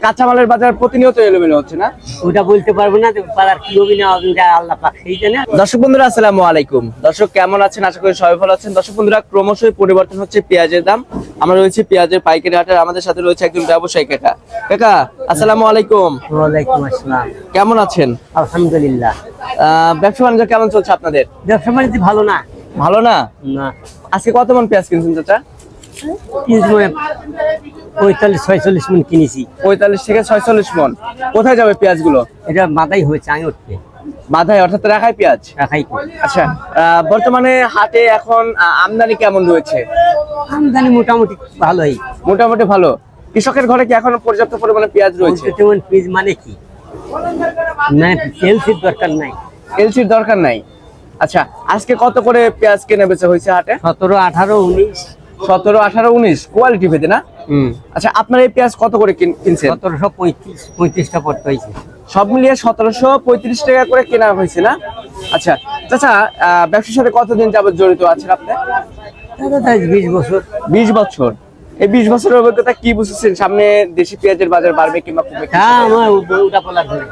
কাঁচামালের বাজার প্রতিনিয়ত এলোমেলো হচ্ছে না? ওটা বলতে পারবো না, বাজার কি হবে না হবে ওটা আল্লাহ পাক সেই জানে। দর্শক বন্ধুরা আসসালামু আলাইকুম। দর্শক কেমন আছেন? আশা করি সবাই ভালো আছেন। দর্শক বন্ধুরা ক্রমশই পরিবর্তন হচ্ছে পেঁয়াজের দাম। আমরা রয়েছি পেঁয়াজের পাইকারি হাটে, আমাদের সাথে রয়েছে একজন ব্যবসায়ী কাকা। কাকা আসসালামু আলাইকুম। ওয়ালাইকুম আসসালাম। কেমন আছেন? আলহামদুলিল্লাহ। ব্যবসা বাণিজ্য কেমন চলছে আপনাদের? ব্যবসা বাণিজ্য ভালো না। ভালো না? না, আজকে কত মন পেঁয়াজ কিনছেন চাচা? 45-46 মন কিনেছি। 45 থেকে 46 মন। কোথায় যাবে পেঁয়াজগুলো? এটা মাথায় হয়েছে আমি উঠতে বাধাই অর্থাৎ রাখাই পেঁয়াজ। রাখাই। আচ্ছা, বর্তমানে হাটে এখন আমদানি কেমন রয়েছে? আমদানি মোটামুটি ভালোই। মোটামুটি ভালো। কৃষকের ঘরে কি এখন পর্যাপ্ত পরিমাণে পেঁয়াজ রয়েছে? তেমন পিস মানে কি, মানে এলসির দরকার নাই। এলসির দরকার নাই। আচ্ছা, আজকে কত করে পেঁয়াজ কেনা বেচা হয়েছে হাটে? 17, 18, 19। 17, 18, 19 কোয়ালিটি ভেদে না? আচ্ছা, আপনার এই পেঁয়াজ কত করে কিনছেন? 1735টা পড়তে হয়েছে। সব মিলিয়ে 1735 টাকা করে কেনা হয়েছে না? আচ্ছা চাচা, ব্যবসার সাথে কতদিন যাবত জড়িত আছেন আপনি? 20 বছর। 20 বছর। এই 20 বছরের অভিজ্ঞতা কি বুঝেছেন সামনে দেশি পেঁয়াজের বাজার বাড়বে কিংবা কমবে? হ্যাঁ, আমার ওটা বলার ধরে।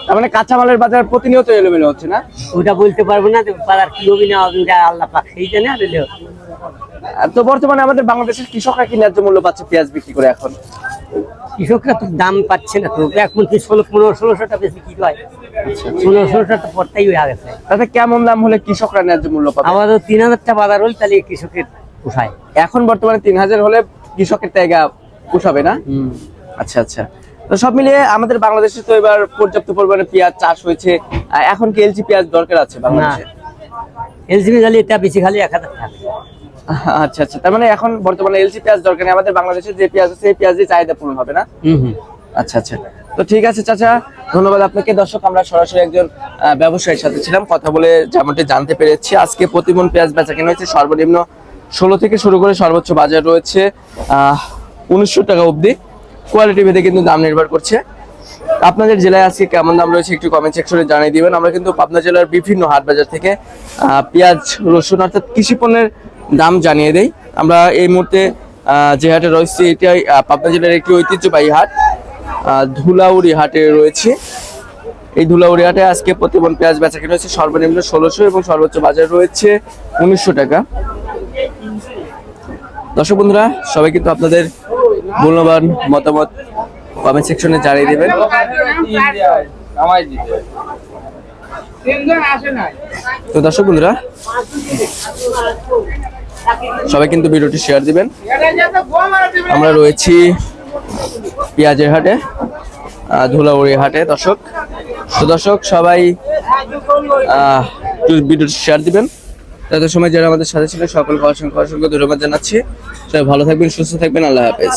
তার মানে কাঁচামালের বাজার প্রতিনিয়ত এলোমেলো হচ্ছে না? ওটা বলতে পারবো না, বাজার কি হবে না হবে ওটা আল্লাহ পাক সেই জানে। তো বর্তমানে আমাদের বাংলাদেশের কৃষকরা কি ন্যায্য মূল্য পাচ্ছে পেঁয়াজ বিক্রি করে? এখন কৃষকরা তো দাম পাচ্ছে না তো, এখন কি 1600-1600টা বেশি কি হয়? 1600-1600টা তো পড়তেই হয়ে গেছে। তাতে কেমন দাম হলে কৃষকরা ন্যায্য মূল্য পাবে? আমাদের 3000টা বাজার হল তাহলে কৃষকের পোষায়। এখন বর্তমানে 3000 হলে কৃষকের টাকা পোষাবে না? আচ্ছা আচ্ছা। তো সব মিলিয়ে আমাদের বাংলাদেশে তো এবার পর্যাপ্ত পরিমাণে পেঁয়াজ চাষ হয়েছে। এখন কি এলসি পেঁয়াজ দরকার আছে বাংলাদেশে? এলসিবি খালি এটা বেশি খালি 1000 টাকা। আচ্ছা আচ্ছা, তার মানে এখন বর্তমানে এলসি পেঁয়াজ দরকার নেই, আমাদের বাংলাদেশে যে পেঁয়াজ আছে এই পেঁয়াজের চাহিদা পূরণ হবে না? আচ্ছা আচ্ছা, তো ঠিক আছে চাচা, ধন্যবাদ আপনাকে। দর্শক, আমরা সরাসরি একজন ব্যবসায়ীর সাথে ছিলাম, কথা বলে যেমনটি জানতে পেরেছি আজকে প্রতিমন পেঁয়াজ বেচা কেনা হয়েছে সর্বনিম্ন 16 থেকে শুরু করে সর্বোচ্চ বাজার রয়েছে 1900 টাকা অবধি। কোয়ালিটি ভেদে কিন্তু দাম নির্ভর করছে। আপনাদের জেলায় আজকে কেমন দাম রয়েছে একটু কমেন্ট সেকশনে জানিয়ে দিবেন। আমরা কিন্তু পাবনা জেলার বিভিন্ন হাট বাজার থেকে পেঁয়াজ, রসুন অর্থাৎ কৃষি পণ্যের দাম জানিয়ে দেই। আমরা এই মুহূর্তে যে হাটে রয়েছে এটাই পাবনা জেলার একটি ঐতিহ্যবাহী হাট, ধুলাউড়ি হাটে রয়েছে। এই ধুলাউড়ি হাটে আজকে প্রতিমন পেঁয়াজ বেচা কেনা হয়েছে সর্বনিম্ন 1600 এবং সর্বোচ্চ বাজার রয়েছে 1900 টাকা। দর্শক বন্ধুরা, সবাই কিন্তু আপনাদের মূল্যবান মতামত কমেন্ট সেকশনে জানিয়ে দিবেন। তো দর্শক বন্ধুরা, সবাই কিন্তু ভিডিওটি শেয়ার দিবেন। আমরা রয়েছি পেঁয়াজের হাটে, ধুলাউড়ি হাটে। দর্শক, তো দর্শক সবাই ভিডিওটি শেয়ার দিবেন। তাদের সময় যারা আমাদের সাথে ছিলেন সকলকে অসংখ্য অসংখ্য ধন্যবাদ জানাচ্ছি। সবাই ভালো থাকবেন, সুস্থ থাকবেন। আল্লাহ হাফেজ।